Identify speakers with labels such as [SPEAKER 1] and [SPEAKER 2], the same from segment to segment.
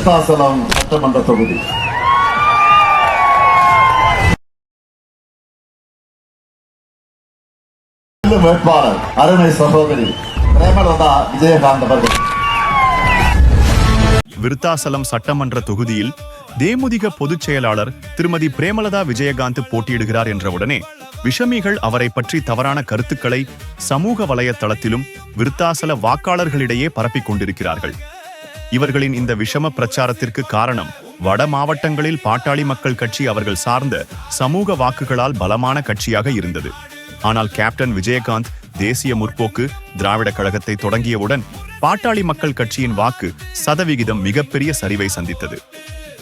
[SPEAKER 1] விருத்தாசலம் சட்டமன்ற தொகுதி. வேட்பாளர் அருமை சகோதரி பிரேமலதா விஜயகாந்த் அவர்கள்.
[SPEAKER 2] விருத்தாசலம் சட்டமன்ற தொகுதியில் தேமுதிக பொதுச் செயலாளர் திருமதி பிரேமலதா விஜயகாந்த் போட்டியிடுகிறார் என்றவுடனே விஷமிகள் அவரை பற்றி தவறான கருத்துக்களை சமூக வலைத்தளத்திலும் விருத்தாசல வாக்காளர்களிடையே பரப்பிக் கொண்டிருக்கிறார்கள். இவர்களின் இந்த விஷம பிரச்சாரத்திற்கு காரணம் வட மாவட்டங்களில் பாட்டாளி மக்கள் கட்சி அவர்கள் சார்ந்த சமூக வாக்குகளால் பலமான கட்சியாக இருந்தது. ஆனால் கேப்டன் விஜயகாந்த் தேசிய முற்போக்கு திராவிட கழகத்தை தொடங்கியவுடன் பாட்டாளி மக்கள் கட்சியின் வாக்கு சதவிகிதம் மிகப்பெரிய சரிவை சந்தித்தது.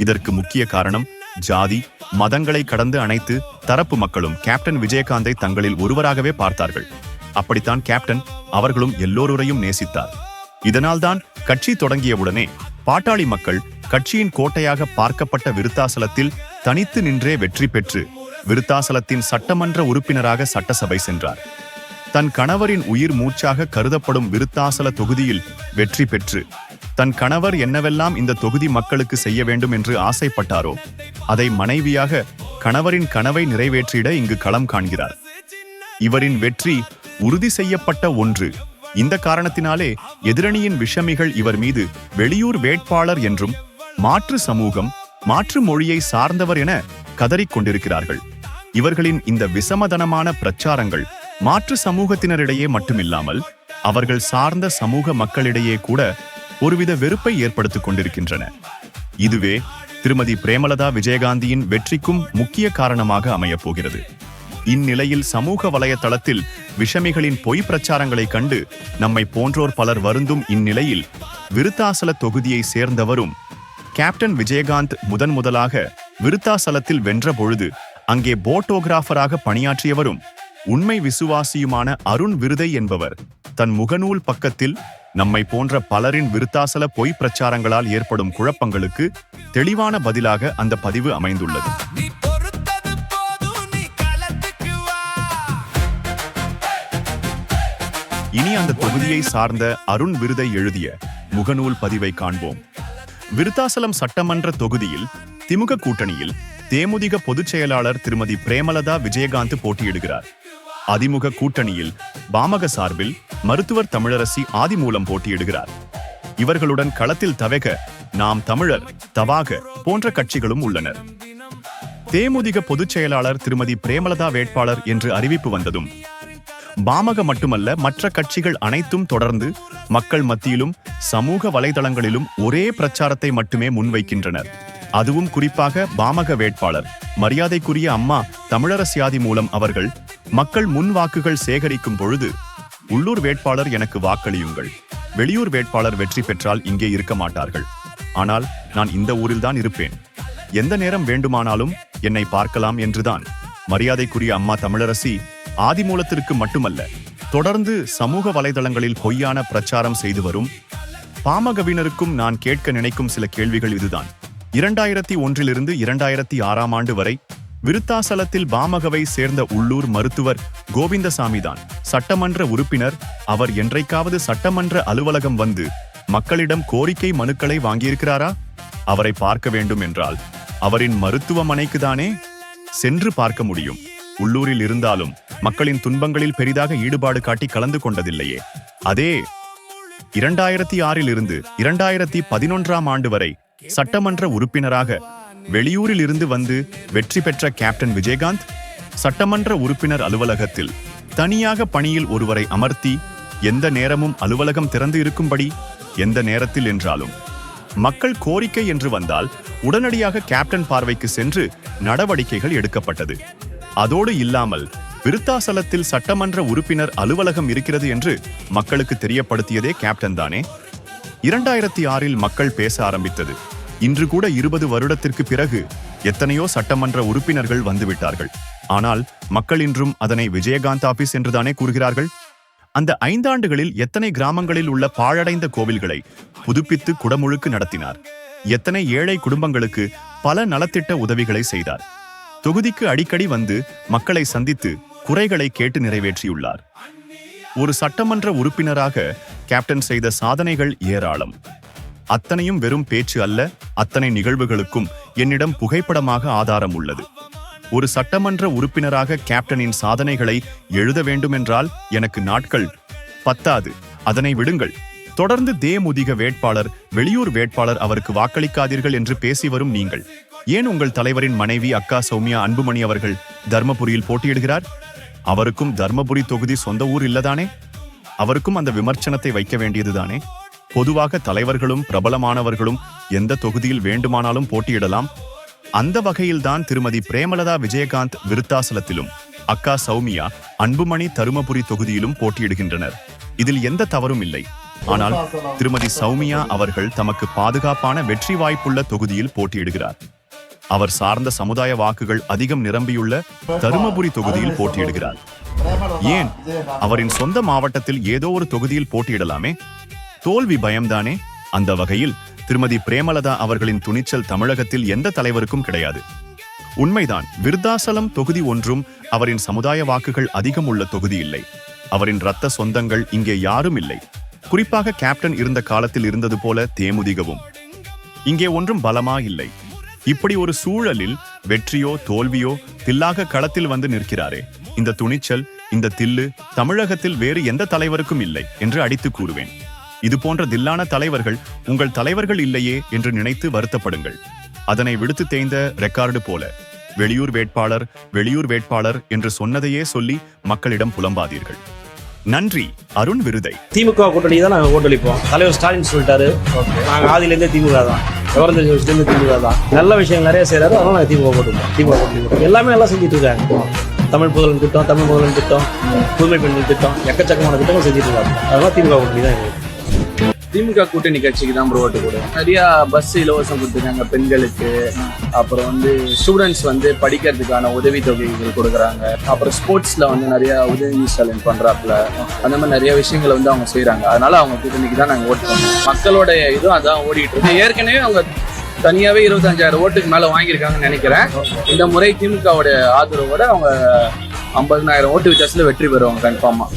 [SPEAKER 2] இதற்கு முக்கிய காரணம் ஜாதி மதங்களை கடந்து அனைத்து தரப்பு மக்களும் கேப்டன் விஜயகாந்தை தங்களில் ஒருவராகவே பார்த்தார்கள். அப்படித்தான் கேப்டன் அவர்களும் எல்லோரையும் நேசித்தார். இதனால்தான் கட்சி தொடங்கியவுடனே பாட்டாளி மக்கள் கட்சியின் கோட்டையாக பார்க்கப்பட்ட விருத்தாசலத்தில் தனித்து நின்றே வெற்றி பெற்று விருத்தாசலத்தின் சட்டமன்ற உறுப்பினராக சட்டசபை சென்றார். தன் கணவரின் உயிர் மூச்சாக கருதப்படும் விருத்தாசல தொகுதியில் வெற்றி பெற்று தன் கணவர் என்னவெல்லாம் இந்த தொகுதி மக்களுக்கு செய்ய வேண்டும் என்று ஆசைப்பட்டாரோ அதை மனைவியாக கணவரின் கனவை நிறைவேற்றிட இங்கு களம் காண்கிறார். இவரின் வெற்றி உறுதி செய்யப்பட்ட ஒன்று. இந்த காரணத்தினாலே எதிரணியின் விஷமிகள் இவர் மீது வெளியூர் வேட்பாளர் என்றும் மாற்று சமூகம் மாற்று மொழியை சார்ந்தவர் என கதறிக் கொண்டிருக்கிறார்கள். இவர்களின் இந்த விசமதனமான பிரச்சாரங்கள் மாற்று சமூகத்தினரிடையே மட்டுமில்லாமல் அவர்கள் சார்ந்த சமூக மக்களிடையே கூட ஒருவித வெறுப்பை ஏற்படுத்திக் கொண்டிருக்கின்றன. இதுவே திருமதி பிரேமலதா விஜயகாந்தியின் வெற்றிக்கும் முக்கிய காரணமாக அமையப் போகிறது. இந்நிலையில் சமூக வலைத்தளத்தில் விஷமிகளின் பொய் பிரச்சாரங்களை கண்டு நம்மை போன்றோர் பலர் வருந்தும் இந்நிலையில் விருத்தாசல தொகுதியை சேர்ந்தவரும் கேப்டன் விஜயகாந்த் முதலாக விருத்தாசலத்தில் வென்ற பொழுது அங்கே போட்டோகிராஃபராக பணியாற்றியவரும் உண்மை விசுவாசியுமான அருண் விருதை என்பவர் தன் முகநூல் பக்கத்தில் நம்மை போன்ற பலரின் விருத்தாசல பொய் பிரச்சாரங்களால் ஏற்படும் குழப்பங்களுக்கு தெளிவான பதிலாக அந்த பதிவு அமைந்துள்ளது. இனி அந்த தொகுதியை சார்ந்த அருண் விருதை எழுதிய முகநூல் பதிவை காண்போம். விருத்தாசலம் சட்டமன்ற தொகுதியில் திமுக கூட்டணியில் தேமுதிக பொதுச் செயலாளர் திருமதி பிரேமலதா விஜயகாந்த் போட்டியிடுகிறார். அதிமுக கூட்டணியில் பாமக சார்பில் மருத்துவர் தமிழரசி ஆதிமூலம் போட்டியிடுகிறார். இவர்களுடன் களத்தில் தவக நாம் தமிழர் தவாக போன்ற கட்சிகளும் உள்ளனர். தேமுதிக பொதுச் செயலாளர் திருமதி பிரேமலதா வேட்பாளர் என்று அறிவிப்பு வந்ததும் பாமக மட்டுமல்ல மற்ற கட்சிகள் அனைத்தும் தொடர்ந்து மக்கள் மத்தியிலும் சமூக வலைதளங்களிலும் ஒரே பிரச்சாரத்தை மட்டுமே முன்வைக்கின்றனர். அதுவும் குறிப்பாக பாமக வேட்பாளர் மரியாதைக்குரிய அம்மா தமிழரசியாதி மூலம் அவர்கள் மக்கள் முன் வாக்குகள் சேகரிக்கும் பொழுது உள்ளூர் வேட்பாளர் எனக்கு வாக்களியுங்கள், வெளியூர் வேட்பாளர் வெற்றி பெற்றால் இங்கே இருக்க மாட்டார்கள், ஆனால் நான் இந்த ஊரில்தான் இருப்பேன், எந்த நேரம் வேண்டுமானாலும் என்னை பார்க்கலாம் என்றுதான் மரியாதைக்குரிய அம்மா தமிழரசி ஆதிமூலத்திற்கு மட்டுமல்ல தொடர்ந்து சமூக வலைதளங்களில் பொய்யான பிரச்சாரம் செய்து வரும் பாமகவினருக்கும் நான் கேட்க நினைக்கும் சில கேள்விகள் இதுதான். 2001 2006 ஆண்டு வரை விருத்தாசலத்தில் பாமகவை சேர்ந்த உள்ளூர் மருத்துவர் கோவிந்தசாமி தான் சட்டமன்ற உறுப்பினர். அவர் என்றைக்காவது சட்டமன்ற அலுவலகம் வந்து மக்களிடம் கோரிக்கை மனுக்களை வாங்கியிருக்கிறாரா? அவரை பார்க்க வேண்டும் என்றால் அவரின் மருத்துவமனைக்கு தானே சென்று பார்க்க முடியும். உள்ளூரில் இருந்தாலும் மக்களின் துன்பங்களில் பெரிதாக ஈடுபாடு காட்டி கலந்து கொண்டதில்லையே. அதே 2006 2011 ஆண்டு வரை சட்டமன்ற உறுப்பினராக வெளியூரில் இருந்து வந்து வெற்றி பெற்ற கேப்டன் விஜயகாந்த் சட்டமன்ற உறுப்பினர் அலுவலகத்தில் தனியாக பணியில் ஒருவரை அமர்த்தி எந்த நேரமும் அலுவலகம் திறந்து இருக்கும்படி எந்த நேரத்தில் என்றாலும் மக்கள் கோரிக்கை என்று வந்தால் உடனடியாக கேப்டன் பார்வைக்கு சென்று நடவடிக்கைகள் எடுக்கப்பட்டது. அதோடு இல்லாமல் விருத்தாசலத்தில் சட்டமன்ற உறுப்பினர் அலுவலகம் இருக்கிறது என்று மக்களுக்கு தெரியப்படுத்தியதே கேப்டன் தானே. 2006 மக்கள் பேச ஆரம்பித்தது. இன்று கூட 20 வருடத்திற்கு பிறகு எத்தனையோ சட்டமன்ற உறுப்பினர்கள் வந்துவிட்டார்கள். ஆனால் மக்கள் இன்றும் அதனை விஜயகாந்த் ஆபீஸ் என்றுதானே கூறுகிறார்கள். அந்த 5 ஆண்டுகளில் எத்தனை கிராமங்களில் உள்ள பாழடைந்த கோவில்களை புதுப்பித்து குடமுழுக்கு நடத்தினார். எத்தனை ஏழை குடும்பங்களுக்கு பல நலத்திட்ட உதவிகளை செய்தார். தொகுதிக்கு அடிக்கடி வந்து மக்களை சந்தித்து குறைகளை கேட்டு நிறைவேற்றியுள்ளார். ஒரு சட்டமன்ற உறுப்பினராக கேப்டன் செய்த சாதனைகள் ஏராளம். அத்தனையும் வெறும் பேச்சு அல்ல, அத்தனை நிகழ்வுகளுக்கும் என்னிடம் புகைப்படமாக ஆதாரம் உள்ளது. ஒரு சட்டமன்ற உறுப்பினராக கேப்டனின் சாதனைகளை எழுத வேண்டுமென்றால் எனக்கு நாட்கள் பத்தாது. அதனை விடுங்கள். தொடர்ந்து தேமுதிக வேட்பாளர், வெளியூர் வேட்பாளர் அவருக்கு வாக்களிக்காதீர்கள் என்று பேசி வரும் நீங்கள் ஏன் உங்கள் தலைவரின் மனைவி அக்கா சௌமியா அன்புமணி அவர்கள் தர்மபுரியில் போட்டியிடுகிறார்? அவருக்கும் தர்மபுரி தொகுதி சொந்த ஊர் இல்லதானே? அவருக்கும் அந்த விமர்சனத்தை வைக்க வேண்டியதுதானே? பொதுவாக தலைவர்களும் பிரபலமானவர்களும் எந்த தொகுதியில் வேண்டுமானாலும் போட்டியிடலாம். அந்த வகையில்தான் திருமதி பிரேமலதா விஜயகாந்த் விருத்தாசலத்திலும் அக்கா சௌமியா அன்புமணி தருமபுரி தொகுதியிலும் போட்டியிடுகின்றனர். இதில் எந்த தவறும் இல்லை. ஆனால் திருமதி சௌமியா அவர்கள் தமக்கு பாதுகாப்பான வெற்றி வாய்ப்புள்ள தொகுதியில் போட்டியிடுகிறார். அவர் சார்ந்த சமுதாய வாக்குகள் அதிகம் நிரம்பியுள்ள தருமபுரி தொகுதியில் போட்டியிடுகிறார். ஏன் அவரின் சொந்த மாவட்டத்தில் ஏதோ ஒரு தொகுதியில் போட்டியிடலாமே? தோல்வி பயம்தானே? அந்த வகையில் திருமதி பிரேமலதா அவர்களின் துணிச்சல் தமிழகத்தில் எந்த தலைவருக்கும் கிடையாது. உண்மைதான், விருத்தாசலம் தொகுதி ஒன்றும் அவரின் சமுதாய வாக்குகள் அதிகம் உள்ள தொகுதி இல்லை. அவரின் இரத்த சொந்தங்கள் இங்கே யாரும் இல்லை. குறிப்பாக கேப்டன் இருந்த காலத்தில் இருந்தது போல தேமுதிகவும் இங்கே ஒன்றும் பலமா இல்லை. இப்படி ஒரு சூழலில் வெற்றியோ தோல்வியோ தில்லாக களத்தில் வந்து நிற்கிறாரே, இந்த துணிச்சல், இந்த தில்லு தமிழகத்தில் வேறு எந்த தலைவருக்கும் இல்லை என்று அடித்து கூறுவேன். இது போன்ற தில்லான தலைவர்கள் உங்கள் தலைவர்கள் இல்லையே என்று நினைத்து வருத்தப்படுங்கள். அதனை விடுத்து தேய்ந்த ரெக்கார்டு போல வெளியூர் வேட்பாளர் என்று சொன்னதையே சொல்லி மக்களிடம் புலம்பாதீர்கள். நன்றி. அருண் விருதை.
[SPEAKER 3] திமுக கூட்டணி தான் நாங்கள் ஓட்டளிப்போம். தலைவர் ஸ்டாலின் சொல்லிட்டாரு, நாங்கள் ஆதியிலேருந்தே திமுக தான், விவரம் தெரிஞ்ச விஷயத்துலேருந்து திமுக தான். நல்ல விஷயம் நிறைய செய்யறாரு, அதனால நாங்கள் திமுக போட்டுருக்கோம். திமுக கூட்டணி எல்லாமே எல்லாம் செஞ்சுட்டு இருக்காங்க. தமிழ் முதல்வன் திட்டம், புதுமை பெண்கள் திட்டம், எக்கச்சக்கமான திட்டங்கள் செஞ்சுட்டு இருக்காங்க. அதெல்லாம் திமுக கூட்டணி தான் எங்களுக்கு.
[SPEAKER 4] திமுக கூட்டணி கட்சிக்கு தான் ஓட்டு போடுவோம். நிறைய பஸ் இலவசம் கொடுத்துருக்காங்க பெண்களுக்கு. அப்புறம் ஸ்டூடெண்ட்ஸ் படிக்கிறதுக்கான உதவித்தொகைகள் கொடுக்குறாங்க. அப்புறம் ஸ்போர்ட்ஸ்ல நிறைய உதவி ஸ்டாலின் பண்றாப்புல. அந்த மாதிரி நிறைய விஷயங்களை அவங்க செய்யறாங்க. அதனால அவங்க கூட்டணிக்கு தான் நாங்கள் ஓட்டு பண்ணுவோம். மக்களோட இதுவும் அதான் ஓடிட்டு இருக்கு. ஏற்கனவே அவங்க தனியாவே 25,000 ஓட்டுக்கு மேல வாங்கியிருக்காங்கன்னு நினைக்கிறேன். இந்த முறை திமுகவோட ஆதரவோட அவங்க 50,000 ஓட்டு வித்தியாசத்துல வெற்றி பெறுவாங்க கன்ஃபார்மா.